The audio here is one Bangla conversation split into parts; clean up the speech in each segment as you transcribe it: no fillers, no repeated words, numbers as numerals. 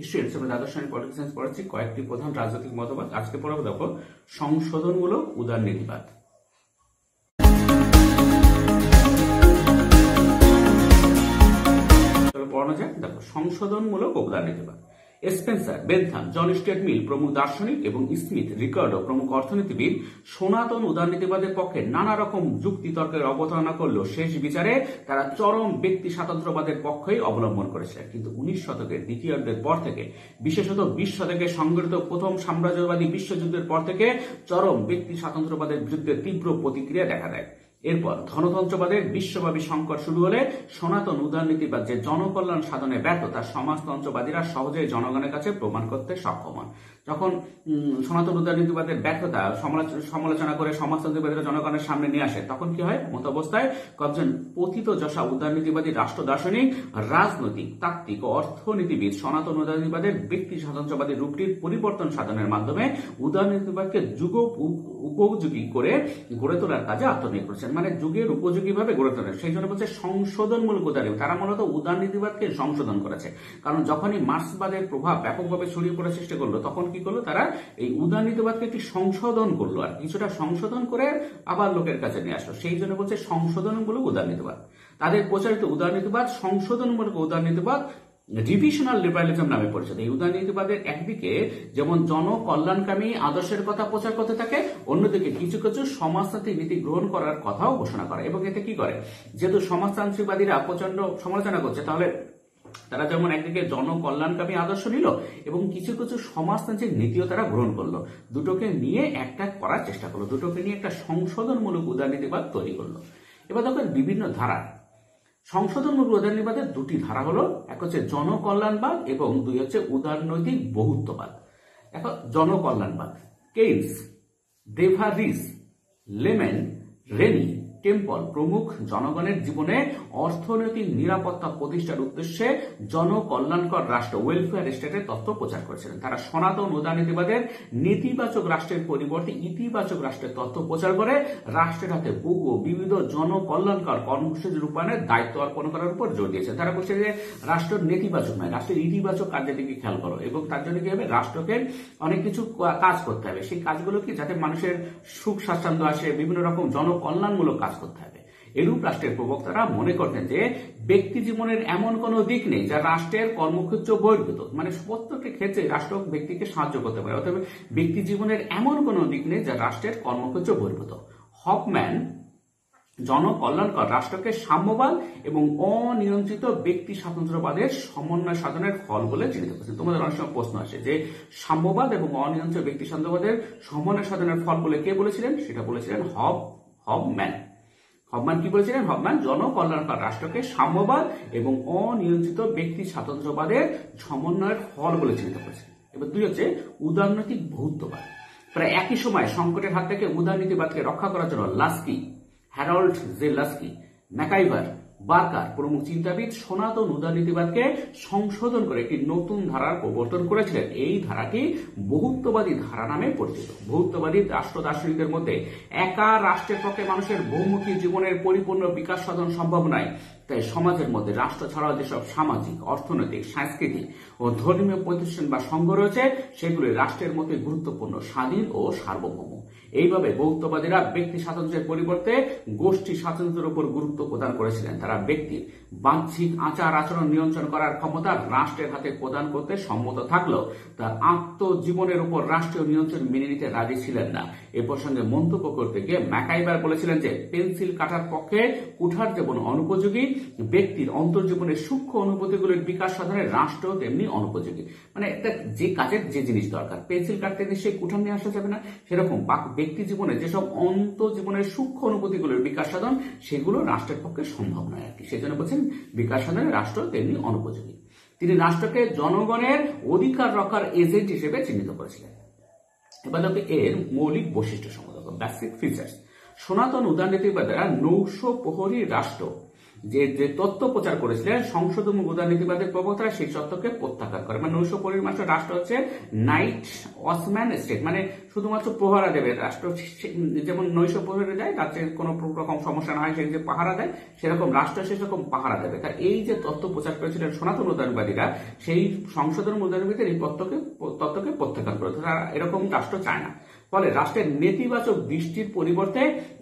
স্টুডেন্টস, আমরা দ্বাদশ শ্রেণীর পলিটিক্যাল সায়েন্স পড়াচ্ছি। কয়েকটি প্রধান রাজনৈতিক মতবাদ আজকে পড়াবো। দেখো, সংশোধনমূলক উদারনীতিবাদ। পড়ানো যায়। দেখো, সংশোধনমূলক উদারনীতিবাদ। স্পেন্সার, বেনথাম, জন স্টুয়ার্ট মিল প্রমুখ দার্শনিক এবং স্মিথ, রিকার্ডো প্রমুখ অর্থনীতিবিদ সনাতন উদারনীতিবাদের পক্ষে নানা রকম যুক্তি তর্কের অবতারণা করলেও শেষ বিচারে তারা চরম ব্যক্তি স্বাতন্ত্র্যবাদের পক্ষেই অবলম্বন করেছিলেন। কিন্তু 19 শতকের দ্বিতীয়ার্ধের পর থেকে, বিশেষত 20 শতকে সংঘটিত প্রথম সাম্রাজ্যবাদী বিশ্বযুদ্ধের পর থেকে চরম ব্যক্তি স্বাতন্ত্র্যবাদের বিরুদ্ধে তীব্র প্রতিক্রিয়া দেখা দেয়। এরপর ধনতন্ত্রবাদের বিশ্বব্যাপী সংকট শুরু হলে সনাতন উদারনীতিবাদ যে জনকল্যাণ সাধনে ব্যর্থ তা সমাজতন্ত্রবাদীরা সহজেই জনগণের কাছে প্রমাণ করতে সক্ষম হন। যখন সনাতন উদারনীতিবাদের ব্যর্থতা সমালোচনা করে সমাজতন্ত্রবাদীরা জনগণের সামনে নিয়ে আসে, তখন কি হয়? মত অবস্থায় কয়েকজন পতিত যশা উদারনীতিবাদী রাষ্ট্র দার্শনিক, রাজনৈতিক, তাত্ত্বিক ও অর্থনীতিবিদ সনাতন উদারনীতিবাদের ব্যক্তি স্বাতন্ত্র্যবাদী রূপটির পরিবর্তন সাধনের মাধ্যমে উদারনীতিবাদকে যুগ উপযোগী করে গড়ে তোলার কাজে আত্মনিয়োগ করেছেন। মানে যুগের উপযোগী ভাবে গড়ে তোলেন। সেই জন্য বলছে সংশোধনমূলক উদারনীতি। তারা মূলত উদারনীতিবাদকে সংশোধন করেছে। কারণ যখনই মার্ক্সবাদের প্রভাব ব্যাপকভাবে ছড়িয়ে পড়ার চেষ্টা করলো, তখন কি করলো? তারা এই উদারনীতিবাদকে একটি সংশোধন করলো, আর কিছুটা সংশোধন করে আবার লোকের কাছে নিয়ে আসলো। সেই জন্য বলছে সংশোধনমূলক উদারনীতিবাদ। তাদের প্রচারিত উদারনীতিবাদ সংশোধনমূলক উদারনীতিবাদ, রিভিশনাল লিবারালিজম নামে পরিচিত। এই উদারনীতিবাদের একদিকে যেমন জনকল্যাণকামী আদর্শের কথা প্রচার করতে থাকে, অন্যদিকে কিছু কিছু সমাজতান্ত্রিক নীতি গ্রহণ করার কথাও ঘোষণা করে। এবং এতে কি করে? যেহেতু সমাজতান্ত্রিকবাদীরা প্রচন্ড সমালোচনা করছে, তাহলে তারা যেমন একদিকে জনকল্যাণকামী আদর্শ নিল এবং কিছু কিছু সমাজতান্ত্রিক নীতিও তারা গ্রহণ করলো। দুটোকে নিয়ে একটা করার চেষ্টা করলো, দুটোকে নিয়ে একটা সংশোধনমূলক উদারনীতিবাদ তৈরি করলো। এবার দেখো, বিভিন্ন ধারা সংশোধনমূলক উদারনীতিবাদের দুটি ধারা হলো, এক হচ্ছে জনকল্যাণবাদ এবং দুই হচ্ছে উদারনৈতিক বহুত্ববাদ। এখন জনকল্যাণবাদ, কেইন্স, ডেভারিস, লেমেন, রেনি, টেম্পল প্রমুখ জনগণের জীবনে অর্থনৈতিক নিরাপত্তা প্রতিষ্ঠার উদ্দেশ্যে জনকল্যাণকর রাষ্ট্র, ওয়েলফেয়ার স্টেটের তত্ত্ব প্রচার করেছিলেন। তারা সনাতন উদারনীতিবাদের নেতিবাচক রাষ্ট্রের পরিবর্তে ইতিবাচক রাষ্ট্রের তত্ত্ব প্রচার করে রাষ্ট্রের হাতে বিবিধ জনকল্যাণকর কর্মসূচি রূপায়ণের দায়িত্ব অর্পণ করার উপর জোর দিয়েছে। তারা বলছে যে রাষ্ট্র নেতিবাচক নয়, রাষ্ট্রের ইতিবাচক কাজের দিকে খেয়াল করো, এবং তার জন্য কি হবে? রাষ্ট্রকে অনেক কিছু কাজ করতে হবে। সেই কাজগুলো কি? যাতে মানুষের সুখ স্বাচ্ছন্দ্য আসে, বিভিন্ন রকম জনকল্যাণমূলক কাজ করতে হবে। এরূপ রাষ্ট্রের প্রবক্তারা মনে করতেন যে ব্যক্তি জীবনের এমন কোনো দিক নেই যা রাষ্ট্রের কর্মক্ষেত্র বহির্ভূত। মানে প্রত্যেকটি ক্ষেত্রে রাষ্ট্র ব্যক্তিকে সাহায্য করতে পারে, অথবা ব্যক্তি জীবনের এমন কোনো দিক নেই যা রাষ্ট্রের কর্মক্ষেত্র বহির্ভূত। হফম্যান জনকল্যাণকর রাষ্ট্রকে সাম্যবাদ এবং অনিয়ন্ত্রিত ব্যক্তি স্বাতন্ত্র্যবাদের সমন্বয় সাধনের ফল বলে চিহ্নিত করেছেন। তোমাদের অনেক সময় প্রশ্ন আসে যে সাম্যবাদ এবং অনিয়ন্ত্রিত ব্যক্তি স্বাতন্ত্র্যবাদের সমন্বয় সাধনের ফল বলে কে বলেছিলেন? সেটা বলেছিলেন হফম্যান। হফম্যান কি বলেছিলেন? হফম্যান জনকল্যাণকর রাষ্ট্রকে সাম্যবাদ এবং অনিয়ন্ত্রিত ব্যক্তি স্বাতন্ত্র্যবাদের সমন্বয়ের ফল বলে চিহ্নিত করেছেন। এবার দুই হচ্ছে উদারনৈতিক বহুত্ববাদ। প্রায় একই সময় সংকটের হাত থেকে উদারনীতিবাদকে রক্ষা করার জন্য Laski, Harold J Laski, MacIver, Barker প্রমুখ চিন্তাবিদ সনাতন উদারনীতিবাদকে সংশোধন করে একটি নতুন ধারার প্রবর্তন করেছিলেন। এই ধারাটি বহুত্ববাদী ধারা নামে পরিচিত। বহুত্ববাদী রাষ্ট্র দার্শনিকদের মধ্যে একা রাষ্ট্রের পক্ষে মানুষের বহুমুখী জীবনের পরিপূর্ণ বিকাশ সাধন সম্ভব নয়। তাই সমাজের মধ্যে রাষ্ট্র ছাড়াও যেসব সামাজিক, অর্থনৈতিক, সাংস্কৃতিক ও ধর্মীয় প্রতিষ্ঠান বা সংঘ রয়েছে, সেগুলি রাষ্ট্রের মধ্যে গুরুত্বপূর্ণ, স্বাধীন ও সার্বভৌম। এইভাবে বহুত্ববাদীরা ব্যক্তি স্বাতন্ত্র্যের পরিবর্তে গোষ্ঠী স্বাতন্ত্র্যের উপর গুরুত্ব প্রদান করেছিলেন। তারা ব্যক্তির বাহ্যিক আচার আচরণ নিয়ন্ত্রণ করার ক্ষমতা রাষ্ট্রের হাতে প্রদান করতে সম্মত থাকলেও তার আত্মজীবনের উপর রাষ্ট্রীয় নিয়ন্ত্রণ মেনে নিতে রাজি ছিলেন না। এ প্রসঙ্গে মন্তব্য করতে গিয়ে ম্যাকাইভার বলেছিলেন যে পেন্সিল কাটার পক্ষে কুঠার যেমন অনুপযোগী, ব্যক্তির অন্তর্জীবনের সূক্ষ্ম অনুভূতিগুলির বিকাশ সাধনে রাষ্ট্র তেমনি অনুপযোগী। মানে একটা যে কাজের যে জিনিস দরকার, পেন্সিল কাটতে নিশ্চয়ই কুঠার নিয়ে আসা যাবে না, সেরকম ব্যক্তি জীবনে যেসব অন্তর্জীবনের সূক্ষ্ম অনুভূতিগুলোর বিকাশ সাধন, সেগুলো রাষ্ট্রের পক্ষে সম্ভব নয় আর কি। সেজন্য বলছেন বিকাশ সাধনে রাষ্ট্র তেমনি অনুপযোগী। তিনি রাষ্ট্রকে জনগণের অধিকার রক্ষার এজেন্ট হিসেবে চিহ্নিত করেছিলেন। এবার দেখো এর মৌলিক বৈশিষ্ট্য সমূহ, বেসিক ফিচার্স। সনাতন উদারনীতিবাদীরা নৌশ প্রহরী রাষ্ট্র যে যে তত্ত্ব প্রচার করেছিলেন সংশোধন উদারনীতিবাদের প্রবক্তারা সেই তত্ত্বকে প্রত্যাখ্যান করে। মানে নৈশ পরিমাণ রাষ্ট্র হচ্ছে নাইট ওয়াচম্যান স্টেট, মানে শুধুমাত্র প্রহারা দেবে রাষ্ট্র, যেমন নৈশ প্রহরে দেয় তাতে কোনো রকম সমস্যা না হয়, সে যে পাহারা দেয় সেরকম রাষ্ট্র সেরকম পাহারা দেবে। তাই এই যে তত্ত্ব প্রচার করেছিলেন সনাতন উদারবাদীরা, সেই সংশোধন উদারবাদীদের এই তত্ত্বকে প্রত্যাখ্যান করে। তারা এরকম রাষ্ট্র চায় না। ফলে রাষ্ট্রের নেতিবাচক দৃষ্টির পরিবর্তে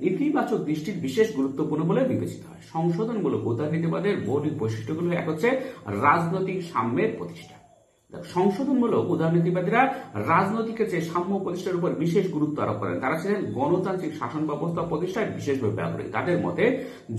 ইতিবাচক দৃষ্টির বিশেষ গুরুত্বপূর্ণ বলে বিবেচিত হয়। সংশোধনমূলক উদারনীতিবাদের মৌলিক বৈশিষ্ট্যগুলো এক হচ্ছে রাজনৈতিক সাম্যের প্রতিষ্ঠা। সংশোধনমূলক উদারনীতিবাদীরা রাজনৈতিক যে সাম্য প্রতিষ্ঠার উপর বিশেষ গুরুত্ব আরোপ করেন। তারা ছিলেন গণতান্ত্রিক শাসন ব্যবস্থা প্রতিষ্ঠায় বিশেষভাবে আগ্রহী। তাদের মতে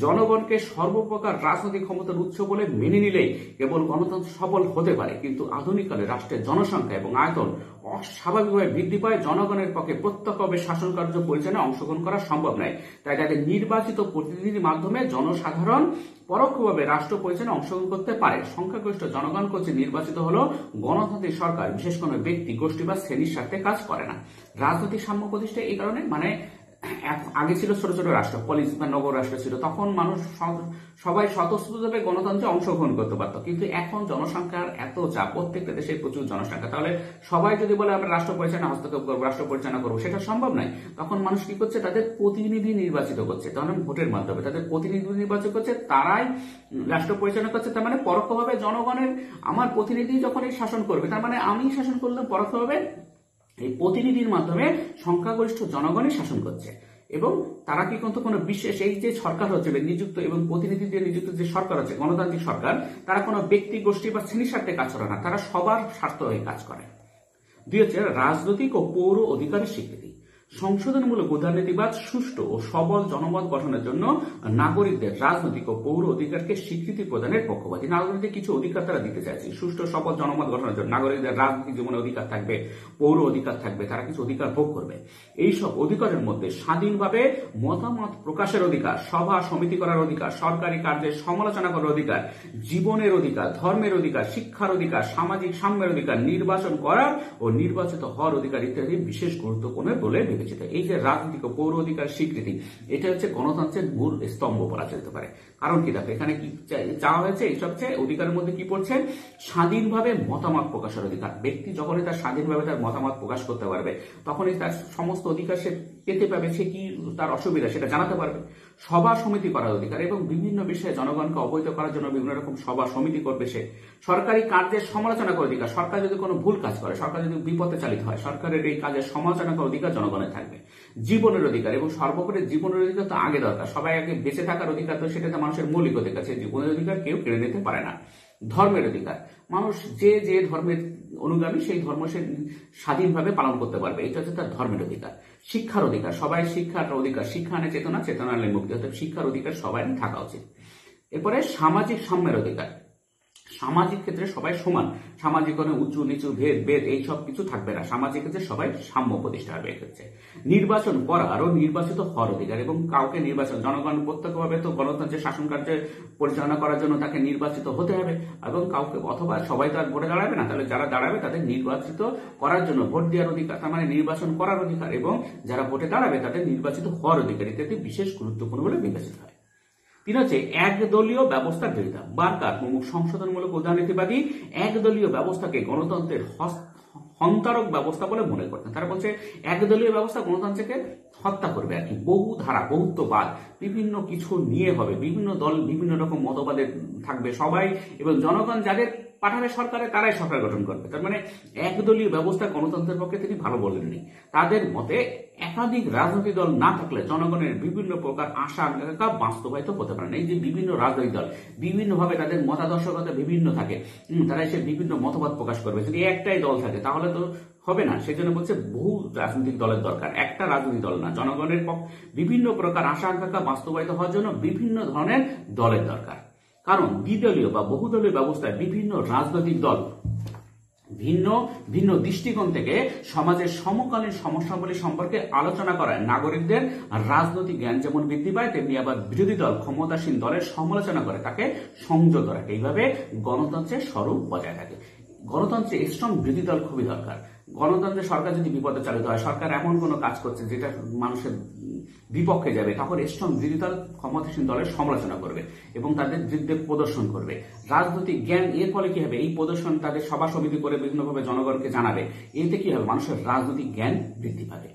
জনগণকে সর্বপ্রকার রাজনৈতিক ক্ষমতার উৎস বলে মেনে নিলেই কেবল গণতন্ত্র সফল হতে পারে, কিন্তু আধুনিককালে রাষ্ট্রের জনসংখ্যা এবং আয়তন অস্বাভাবিকভাবে বৃদ্ধি পায়, জনগণের পক্ষে প্রত্যক্ষভাবে শাসন কার্য পরিচালনায় অংশগ্রহণ করা সম্ভব নয়। তাই তাদের নির্বাচিত প্রতিনিধির মাধ্যমে জনসাধারণ পরোক্ষভাবে রাষ্ট্র পরিচালনায় অংশগ্রহণ করতে পারে। সংখ্যাগরিষ্ঠ জনগণ কর্তৃক নির্বাচিত হলো গণতান্ত্রিক সরকার বিশেষ কোনো ব্যক্তি গোষ্ঠী বা শ্রেণীর স্বার্থে কাজ করে না। রাজনৈতিক সাম্য প্রতিষ্ঠা এই কারণে, মানে আগে ছিল ছোট ছোট রাষ্ট্র, পলিস বা নগর রাষ্ট্র ছিল, তখন মানুষ সবাই স্বতঃস্ফূর্তভাবে গণতন্ত্রে অংশগ্রহণ করতে পারত। কিন্তু এখন জনসংখ্যার এত চাপ, প্রত্যেকটা দেশে প্রচুর জনসংখ্যা, তাহলে সবাই যদি বলে আমরা রাষ্ট্র পরিচালনা হস্তক্ষেপ করবো, রাষ্ট্র পরিচালনা করবো, সেটা সম্ভব নয়। তখন মানুষ কি করছে, তাদের প্রতিনিধি নির্বাচিত করছে, তখন ভোটের মাধ্যমে তাদের প্রতিনিধি নির্বাচিত করছে, তারাই রাষ্ট্র পরিচালনা করছে। তার মানে পরোক্ষভাবে জনগণের, আমার প্রতিনিধি যখন এই শাসন করবে, তার মানে আমি শাসন করলাম, পরোক্ষভাবে এই প্রতিনিধির মাধ্যমে সংখ্যাগরিষ্ঠ জনগণই শাসন করছে। এবং তারা কি কিন্তু কোনো বিশেষ, এই যে সরকার হচ্ছে নিযুক্ত এবং প্রতিনিধি দিয়ে নিযুক্ত যে সরকার হচ্ছে গণতান্ত্রিক সরকার, তারা কোনো ব্যক্তি গোষ্ঠী বা শ্রেণীর স্বার্থে কাজ করে না, তারা সবার স্বার্থ হয়ে কাজ করে। দুই হচ্ছে রাজনৈতিক ও পৌর অধিকারের স্বীকৃতি। সংশোধনমূলক উদারনীতিবাদ সুষ্ঠু ও সবল জনমত গঠনের জন্য নাগরিকদের রাজনৈতিক ও পৌর অধিকারকে স্বীকৃতি প্রদানের পক্ষপাতী। নাগরিকদের কিছু অধিকার তারা দিতে চাইছে সুষ্ঠু সবল জনমত গঠনের জন্য। নাগরিকদের রাজনৈতিক জীবনে অধিকার থাকবে, পৌর অধিকার থাকবে, তারা কিছু অধিকার ভোগ করবে। এইসব অধিকারের মধ্যে স্বাধীনভাবে মতামত প্রকাশের অধিকার, সভা সমিতি করার অধিকার, সরকারি কার্যের সমালোচনা করার অধিকার, জীবনের অধিকার, ধর্মের অধিকার, শিক্ষার অধিকার, সামাজিক সাম্যের অধিকার, নির্বাচন করার ও নির্বাচিত হওয়ার অধিকার ইত্যাদি বিশেষ গুরুত্বপূর্ণ বলে বিবেচিত। এই যে রাজনৈতিক ও পৌর অধিকার স্বীকৃতি, এটা হচ্ছে গণতন্ত্রের মূল স্তম্ভ বলা যেতে পারে। কারণ কি, দেখো এখানে কি চাওয়া হয়েছে, এইসব অধিকারের মধ্যে কি পড়ছে, স্বাধীনভাবে মতামত প্রকাশের অধিকার। ব্যক্তি যখনই তার স্বাধীনভাবে তার মতামত প্রকাশ করতে পারবে, তখনই তার সমস্ত অধিকার সে পেতে পাবে, সে কি তার অসুবিধা সেটা জানাতে পারবে। সভা সমিতি করার অধিকার, এবং বিভিন্ন বিষয়ে জনগণকে অবহিত করার জন্য বিভিন্ন রকম সভা সমিতি করবে সে। সরকারি কার্যের সমালোচনা করার অধিকার, সরকার যদি কোনো ভুল কাজ করে, সরকার যদি বিপথে চালিত হয়, সরকারের এই কাজের সমালোচনা করার অধিকার জনগণের থাকবে। জীবনের অধিকার, এবং সর্বোপরি জীবনের অধিকার তো আগে দরকার, সবাই আগে বেঁচে থাকার অধিকার, তো সেটা তো মানুষের মৌলিক অধিকার, সেই জীবনের অধিকার কেউ কেড়ে নিতে পারে না। ধর্মের অধিকার, মানুষ যে যে ধর্মের অনুগামী সেই ধর্ম সে স্বাধীনভাবে পালন করতে পারবে, এটা হচ্ছে তার ধর্মের অধিকার। শিক্ষার অধিকার, সবাই শিক্ষার অধিকার, শিক্ষা আনে চেতনা, চেতনা আনলে মুক্তি, অর্থাৎ শিক্ষার অধিকার সবাই থাকা উচিত। এরপরে সামাজিক সাম্যের অধিকার, সামাজিক ক্ষেত্রে সবাই সমান, সামাজিক কোনো উঁচু নিচু ভেদ এইসব কিছু থাকবে না, সামাজিক ক্ষেত্রে সবাই সাম্য প্রতিষ্ঠা হবে। এক্ষেত্রে নির্বাচন করার ও নির্বাচিত হওয়ার অধিকার, এবং কাউকে নির্বাচন, জনগণ প্রত্যক্ষভাবে তো গণতন্ত্রের শাসন কার্য পরিচালনা করার জন্য তাকে নির্বাচিত হতে হবে, এবং কাউকে, অথবা সবাই তো আর ভোটে দাঁড়াবে না, তাহলে যারা দাঁড়াবে তাদের নির্বাচিত করার জন্য ভোট দেওয়ার অধিকার, তার মানে নির্বাচন করার অধিকার, এবং যারা ভোটে দাঁড়াবে তাদের নির্বাচিত হওয়ার অধিকার ইত্যাদি বিশেষ গুরুত্বপূর্ণ বলে বিবেচিত হয়। তিন হচ্ছে একদলীয় ব্যবস্থার বিরোধিতা। বারকার প্রমুখ সংশোধনমূলক উদারনীতিবাদী একদলীয় ব্যবস্থাকে গণতন্ত্রের হন্তারক ব্যবস্থা বলে মনে করতেন। তারা বলছে একদলীয় ব্যবস্থা গণতন্ত্রকে হত্যা করবে আর কি। বহু ধারা, বহুত্ববাদ, বিভিন্ন কিছু নিয়ে হবে, বিভিন্ন দল বিভিন্ন রকম মতবাদের থাকবে সবাই, এবং জনগণ যাদের পাঠাবে সরকারে তারাই সরকার গঠন করবে। তার মানে একদলীয় ব্যবস্থা গণতন্ত্রের পক্ষে তিনি ভালো বলেননি। তাদের মতে একাধিক রাজনৈতিক দল না থাকলে জনগণের বিভিন্ন প্রকার আশা আকাঙ্ক্ষা বাস্তবায়িত হতে পারে না। এই যে বিভিন্ন রাজনৈতিক দল বিভিন্নভাবে তাদের মতাদর্শকতা বিভিন্ন থাকে, তারা এসে বিভিন্ন মতবাদ প্রকাশ করবে, যদি একটাই দল থাকে তাহলে তো হবে না। সেই জন্য বলছে বহু রাজনৈতিক দলের দরকার, একটা রাজনৈতিক দল না। জনগণের বিভিন্ন প্রকার আশা আকাঙ্ক্ষা বাস্তবায়িত হওয়ার জন্য বিভিন্ন ধরনের দলের দরকার। কারণ দ্বিদলীয় বা বহুদলীয় ব্যবস্থায় বিভিন্ন রাজনৈতিক দল ভিন্ন ভিন্ন দৃষ্টিকোণ থেকে সমাজের সমকালীন সমস্যাবলী সম্পর্কে আলোচনা করায় নাগরিকদের রাজনৈতিক জ্ঞান যেমন বৃদ্ধি পায়, তেমনি আবার বিরোধী দল ক্ষমতাসীন দলের সমালোচনা করে তাকে সংযত রাখে। এইভাবে গণতন্ত্রের স্বরূপ বজায় থাকে। গণতন্ত্রে স্ট্রং বিরোধী দল খুবই দরকার। গণতন্ত্রের সরকার যদি বিপদে চালিত হয়, সরকার এমন কোনো কাজ করছে যেটা মানুষের বিপক্ষে যাবে, তখন স্ট্রং বিরোধী দল ক্ষমতাসীন দলের সমালোচনা করবে এবং তাদের বিরুদ্ধে প্রদর্শন করবে। রাজনৈতিক জ্ঞান এর ফলে কি হবে, এই প্রদর্শন তাদের সভা সমিতি করে বিভিন্নভাবে জনগণকে জানাবে, এতে কি হবে, মানুষের রাজনৈতিক জ্ঞান বৃদ্ধি পাবে।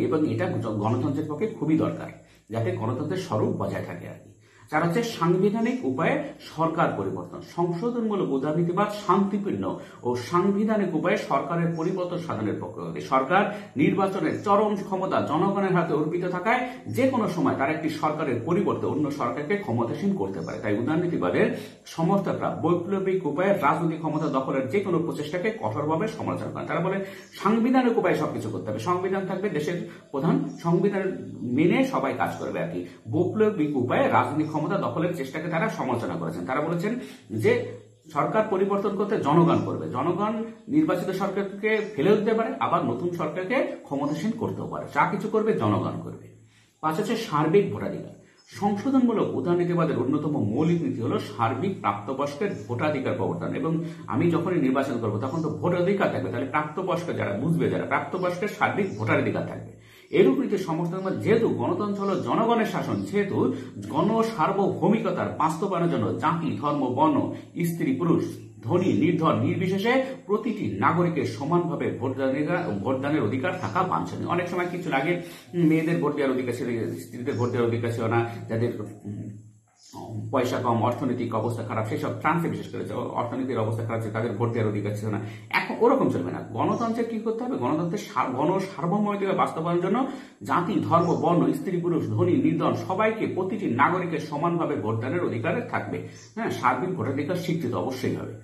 এবং এটা গণতন্ত্রের পক্ষে খুবই দরকার, যাতে গণতন্ত্রের স্বরূপ বজায় থাকে আর কি। যার হচ্ছে সাংবিধানিক উপায়ে সরকার পরিবর্তন, সংশোধনমূলক উদারনীতিবাদ শান্তিপূর্ণ ও সাংবিধানিক উপায়ে সরকারের পরিবর্তন সাধনের পক্ষে। সরকার নির্বাচনের চরম ক্ষমতা জনগণের হাতে অর্পিত থাকায় যে কোনো সময় তার একটি সরকারের পরিবর্তে অন্য সরকারকে ক্ষমতাসীন করতে পারে। তাই উদারনীতিবাদের সমর্থকরা বৈপ্লবিক উপায়ে রাজনৈতিক ক্ষমতা দখলের যে কোনো প্রচেষ্টাকে কঠোরভাবে সমালোচনা করেন। তারা বলে সাংবিধানিক উপায়ে সবকিছু করতে হবে, সংবিধান থাকবে দেশের প্রধান, সংবিধান মেনে সবাই কাজ করবে আর কি। বৈপ্লবিক উপায়ে রাজনৈতিক ক্ষমতা দখলের চেষ্টাকে তারা সমালোচনা করেছেন। তারা বলেছেন যে সরকার পরিবর্তন করতে জনগণ করবে, জনগণ নির্বাচিত সরকারকে ফেলে দিতে পারে, আবার নতুন সরকারকে ক্ষমতাসীন করতেও পারে, যা কিছু করবে জনগণ করবে। 5 হচ্ছে সার্বিক ভোটাধিকার। সংশোধনমূলক উদারনীতিবাদের অন্যতম মৌলিক নীতি হলো সার্বিক প্রাপ্তবয়স্কের ভোটাধিকার প্রবর্তন। এবং আমি যখনই নির্বাচন করবো তখন তো ভোটাধিকার থাকবে, তাহলে প্রাপ্তবয়স্ক যারা বুঝবে, যারা প্রাপ্তবয়স্কের সার্বিক ভোটাধিকার থাকবে। এরূপ নীতি সমর্থন, যেহেতু গণতন্ত্র হল জনগণের শাসন, যেহেতু গণসার্বভৌমিকতার বাস্তবায়নের জন্য জাতি, ধর্ম, বর্ণ, স্ত্রী, পুরুষ, ধনী, নির্ধন নির্বিশেষে প্রতিটি নাগরিকের সমানভাবে ভোটদানের অধিকার থাকা বাঞ্ছনীয়। অনেক সময় কিছু আগে মেয়েদের ভোট দেওয়ার অধিকার ছিল, স্ত্রীদের ভোট দেওয়ার অধিকার ছিল না, যাদের পয়সা কম, অর্থনৈতিক অবস্থা খারাপ, সেসব ফ্রান্সে বিশেষ করে অর্থনীতির অবস্থা খারাপ ছিল, তাদের ভোট দেওয়ার অধিকার ছিল না। এখন ওরকম চলবে না। গণতন্ত্রের কি করতে হবে, গণতন্ত্রের সার্বভৌমিকতা বাস্তবায়নের জন্য জাতি, ধর্ম, বর্ণ, স্ত্রী, পুরুষ, ধনী, নির্ধন সবাইকে, প্রতিটি নাগরিকের সমানভাবে ভোটদানের অধিকার থাকবে। হ্যাঁ, সার্বিক ভোটাধিকার স্বীকৃত অবশ্যই হবে।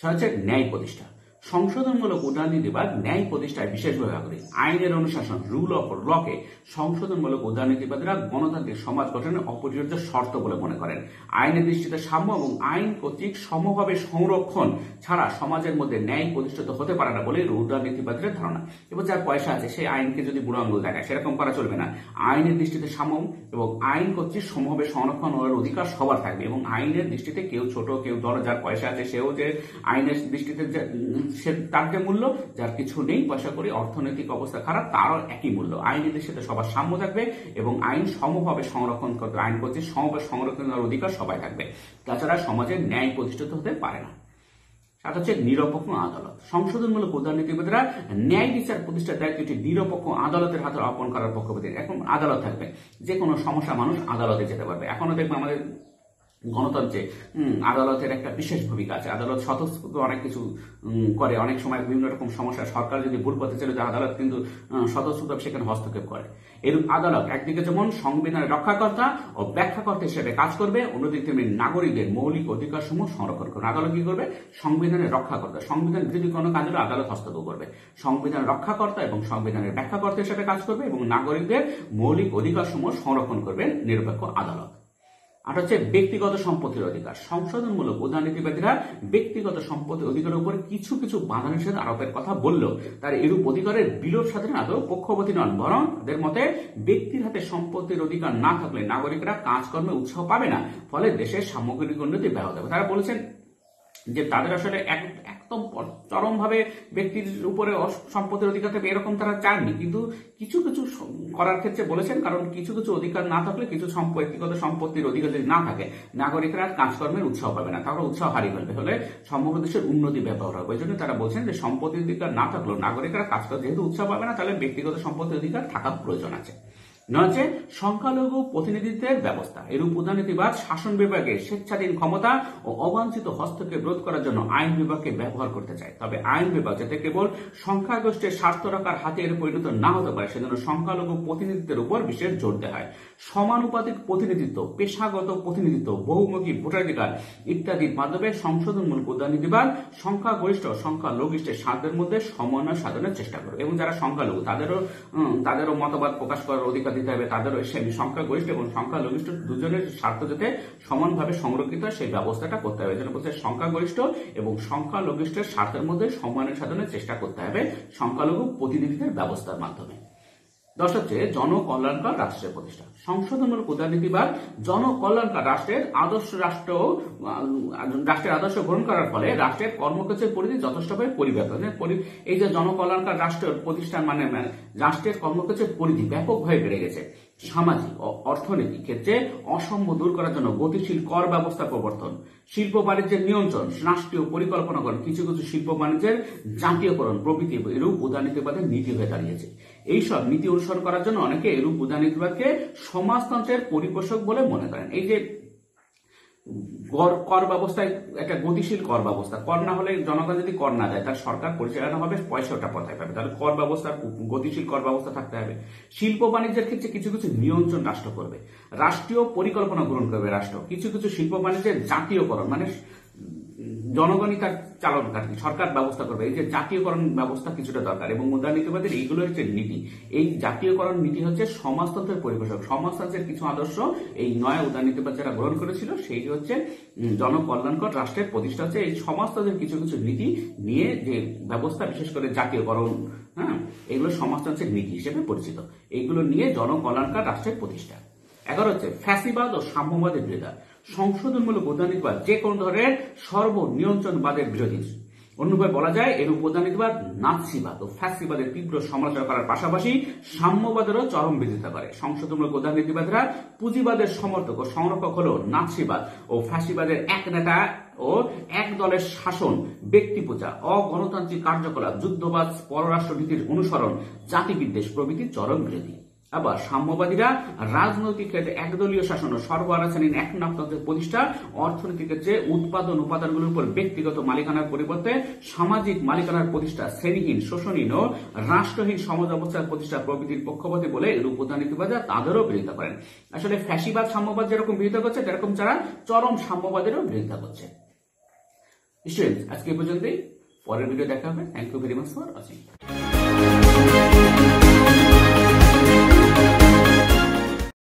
হচ্ছে ন্যায় প্রতিষ্ঠা। সংশোধনমূলক উদারনীতিবাদ ন্যায় প্রতিষ্ঠায় বিশেষভাবে আগ্রহী। আইনের অনুশাসন, রুল অফ লকে সংশোধনমূলক উদারনীতিবাদীরা গণতান্ত্রিক সমাজ গঠনের অপরিহার্য শর্ত বলে মনে করেন। আইনের দৃষ্টিতে সাম্য এবং আইন কর্তৃক সমভাবে সংরক্ষণ ছাড়া সমাজের মধ্যে ন্যায় প্রতিষ্ঠিত হতে পারে না বলে উদারনীতিবাদীদের ধারণা। এবং যার পয়সা আছে সেই আইনকে যদি বুড়ো আঙুল দেখায়, সেরকম করা চলবে না। আইনের দৃষ্টিতে সাম্য এবং আইন কর্তৃক সমভাবে সংরক্ষণ হওয়ার অধিকার সবার থাকবে। এবং আইনের দৃষ্টিতে কেউ ছোট, কেউ বড়, যার পয়সা আছে সেও যে আইনের দৃষ্টিতে তার যে মূল্য, যার কিছু নেই, পয়সা করে, অর্থনৈতিক অবস্থা খারাপ, তারও একই মূল্য। আইনের দৃষ্টিতে সবার সাম্য থাকবে এবং আইন সমভাবে সংরক্ষণ করবে, আইন কর্তৃক সমভাবে সংরক্ষণ করার অধিকার সবাই থাকবে। তাছাড়া সমাজে ন্যায় প্রতিষ্ঠিত হতে পারে না। 7 হচ্ছে নিরপেক্ষ আদালত। সংশোধনমূলক উদারনীতিবাদীরা ন্যায় বিচার প্রতিষ্ঠার দায়িত্ব একটি নিরপেক্ষ আদালতের হাতে অর্পণ করার পক্ষপাতী। এখন আদালত থাকবে, যে কোনো সমস্যা মানুষ আদালতে যেতে পারবে। এখনো দেখবে আমাদের গণতন্ত্রে আদালতের একটা বিশেষ ভূমিকা আছে। আদালত স্বতঃস্ফূর্ত অনেক কিছু করে, অনেক সময় বিভিন্ন রকম সমস্যা সরকার যদি ভুল পথে চলে যায়, আদালত কিন্তু স্বতঃস্ফূর্ত সেখানে হস্তক্ষেপ করে। এরূপ আদালত একদিকে যেমন সংবিধানের রক্ষাকর্তা ও ব্যাখ্যাকর্তা হিসেবে কাজ করবে, অন্যদিকে তেমনি নাগরিকদের মৌলিক অধিকার সমূহ সংরক্ষণ করবে। আদালত কি করবে, সংবিধানের রক্ষাকর্তা, সংবিধান বিরোধী কোনো কাজ হলে আদালত হস্তক্ষেপ করবে। সংবিধানের রক্ষাকর্তা এবং সংবিধানের ব্যাখ্যাকর্তা হিসেবে কাজ করবে এবং নাগরিকদের মৌলিক অধিকার সমূহ সংরক্ষণ করবে নিরপেক্ষ আদালত। 8 হচ্ছে ব্যক্তিগত সম্পত্তির অধিকার। সংশোধনমূলক উদারনীতিবাদীরা ব্যক্তিগত সম্পত্তির অধিকারের উপর কিছু কিছু বাধা নিষেধ আরোপের কথা বললেও তার এরূপ অধিকারের বিলোপ সাধনে আদৌ পক্ষপাতী নন, বরং তাদের মতে ব্যক্তির হাতে সম্পত্তির অধিকার না থাকলে নাগরিকরা কাজকর্মে উৎসাহ পাবে না, ফলে দেশের সামগ্রিক উন্নতি ব্যাহত হবে। তারা বলেছেন যে তাদের আসলে একদম চরমভাবে ব্যক্তির উপরে সম্পত্তির অধিকার থাকবে এরকম তারা চাননি, কিন্তু কিছু কিছু করার ক্ষেত্রে বলেছেন, কারণ কিছু কিছু অধিকার না থাকলে, কিছু ব্যক্তিগত সম্পত্তির অধিকার যদি না থাকে, নাগরিকরা কাজকর্মের উৎসাহ পাবে না, তারা উৎসাহ হারিয়ে ফেলবে, হলে সমগ্র দেশের উন্নতি ব্যাপার হবে। ওই জন্য তারা বলছেন যে সম্পত্তির অধিকার না থাকলেও নাগরিকরা কাজ করতে যেহেতু উৎসাহ পাবে না, তাহলে ব্যক্তিগত সম্পত্তির অধিকার থাকা প্রয়োজন আছে। 9 হচ্ছে সংখ্যালঘু প্রতিনিধিত্বের ব্যবস্থা। এরূপ উদারনীতিবাদ শাসন বিভাগের স্বেচ্ছাধীন ক্ষমতা ও অবাঞ্ছিত হস্তক্ষেপ রোধ করার জন্য আইন বিভাগকে ব্যবহার করতে চায়। তবে আইন বিভাগ যাতে কেবল সংখ্যাগোষ্ঠীর স্বার্থ রক্ষার হাতিয়ারে পরিণত না হতে পারে, সেজন্য সংখ্যালঘু প্রতিনিধিত্বের উপর বিশেষ জোর দেওয়া হয়। সমানুপাতিক প্রতিনিধিত্ব, পেশাগত প্রতিনিধিত্ব, বহুমুখী ভোটাধিকার ইত্যাদির মাধ্যমে সংশোধনমূলক উদারনীতিবাদ সংখ্যাগরিষ্ঠ সংখ্যালঘিষ্ঠের স্বার্থের মধ্যে সমন্বয় সাধনের চেষ্টা করবে। এবং যারা সংখ্যালঘু তাদেরও মতবাদ প্রকাশ করার অধিকার দিতে হবে, তাদেরও সংখ্যাগরিষ্ঠ এবং সংখ্যালঘিষ্ঠ দুজনের স্বার্থ যাতে সমানভাবে সংরক্ষিত হয় সেই ব্যবস্থাটা করতে হবে। যেন বলছে সংখ্যাগরিষ্ঠ এবং সংখ্যালঘিষ্ঠের স্বার্থের মধ্যে সমন্বয় সাধনের চেষ্টা করতে হবে সংখ্যালঘু প্রতিনিধিদের ব্যবস্থার মাধ্যমে। 10 হচ্ছে জনকল্যাণকর রাষ্ট্রের প্রতিষ্ঠা। সংশোধনমূলক উদারনীতিবাদ জনকল্যাণকর রাষ্ট্রের আদর্শ গ্রহণ করার ফলে রাষ্ট্রের কর্মক্ষেত্রের পরিধি যথেষ্টভাবে পরিব্যাপ্ত। এই যে জনকল্যাণকর রাষ্ট্রের প্রতিষ্ঠান মানে রাষ্ট্রের কর্মক্ষেত্রের পরিধি ব্যাপকভাবে বেড়ে গেছে। সামাজিক ও অর্থনৈতিক ক্ষেত্রে অসাম্য দূর করার জন্য গতিশীল কর ব্যবস্থা প্রবর্তন, শিল্প বাণিজ্যের নিয়ন্ত্রণ, রাষ্ট্রীয় পরিকল্পনাকরণ, কিছু কিছু শিল্প বাণিজ্যের জাতীয়করণ প্রভৃতি এরূপ উদারনীতিবাদের নীতি হয়ে দাঁড়িয়েছে। এইসব নীতি অনুসরণ করার জন্য অনেকে এরূপ উদারনীতিবাদকে সমাজতন্ত্রের পরিপোষক বলে মনে করেন। এই যে কর ব্যবস্থায় একটা গতিশীল কর ব্যবস্থা, কর না হলে জনগণ যদি কর না দেয় তার সরকার পরিচালনা হবে, পয়সাটা কোথায় পাবে? তাহলে কর ব্যবস্থার গতিশীল কর ব্যবস্থা থাকতে হবে। শিল্প বাণিজ্যের ক্ষেত্রে কিছু কিছু নিয়ন্ত্রণ রাষ্ট্র করবে, রাষ্ট্রীয় পরিকল্পনা গ্রহণ করবে রাষ্ট্র, কিছু কিছু শিল্প বাণিজ্যের জাতীয়করণ মানে জনগণই তার চালনকারী, সরকার ব্যবস্থা করবে। এই যে জাতীয়করণ ব্যবস্থা কিছুটা দরকার এবং উদারনীতিবাদের এইগুলো হচ্ছে নীতি। এই জাতীয়করণ নীতি হচ্ছে সমাজতন্ত্রের পরিপোষক। সমাজতন্ত্রের কিছু আদর্শ এই নয়া উদারনীতিবাদ যারা গ্রহণ করেছিল সেই হচ্ছে জনকল্যাণকর রাষ্ট্রের প্রতিষ্ঠা হচ্ছে এই সমাজতন্ত্রের কিছু কিছু নীতি নিয়ে যে ব্যবস্থা, বিশেষ করে জাতীয়করণ, এগুলো সমাজতন্ত্রের নীতি হিসেবে পরিচিত। এইগুলো নিয়ে জনকল্যাণকর রাষ্ট্রের প্রতিষ্ঠা। 11 হচ্ছে ফ্যাসিবাদ ও সাম্যবাদের বিরোধিতা। সংশোধনমূলক উদারনীতিবাদ যে কোনো ধরনের সর্বনিয়ন্ত্রণবাদের বিরোধী। অন্যভাবে বলা যায় এর উদারনীতিবাদ নাৎসিবাদ ও ফ্যাসিবাদের তীব্র সমালোচনা করার পাশাপাশি সাম্যবাদেরও চরম বিরোধিতা করে। সংশোধনমূলক উদারনীতিবাদীরা পুঁজিবাদের সমর্থক ও সংরক্ষক হলেও নাৎসিবাদ ও ফ্যাসিবাদের এক নেতা ও এক দলের শাসন, ব্যক্তি পূজা, অগণতান্ত্রিক কার্যকলাপ, যুদ্ধবাদ, পররাষ্ট্রনীতির অনুসরণ, জাতিবিদ্বেষ প্রভৃতি চরম বিরোধী। আবার সাম্যবাদীরা রাজনৈতিক ক্ষেত্রে একদলীয় শাসন ও সর্বহারাশ্রেণীর একনায়কতন্ত্রের প্রতিষ্ঠা, অর্থনৈতিক ক্ষেত্রে উৎপাদন উপাদানগুলোর উপর ব্যক্তিগত মালিকানার পরিবর্তে সামাজিক মালিকানার প্রতিষ্ঠা, শ্রেণীহীন, শোষণহীন ও রাষ্ট্রহীন সমাজ অবস্থার প্রতিষ্ঠা প্রভৃতির পক্ষপাতী বলে এরূপ উদারনীতিবাদীরা তাদেরও বিরোধিতা করেন। আসলে ফ্যাসিবাদ সাম্যবাদ যেরকম বিরোধিতা করছে সেরকম যারা চরম সাম্যবাদেরও বিরোধিতা করছে। স্টুডেন্টস, আজকে এই পর্যন্তই। পরের ভিডিও দেখা হবে। Thank you very much for watching.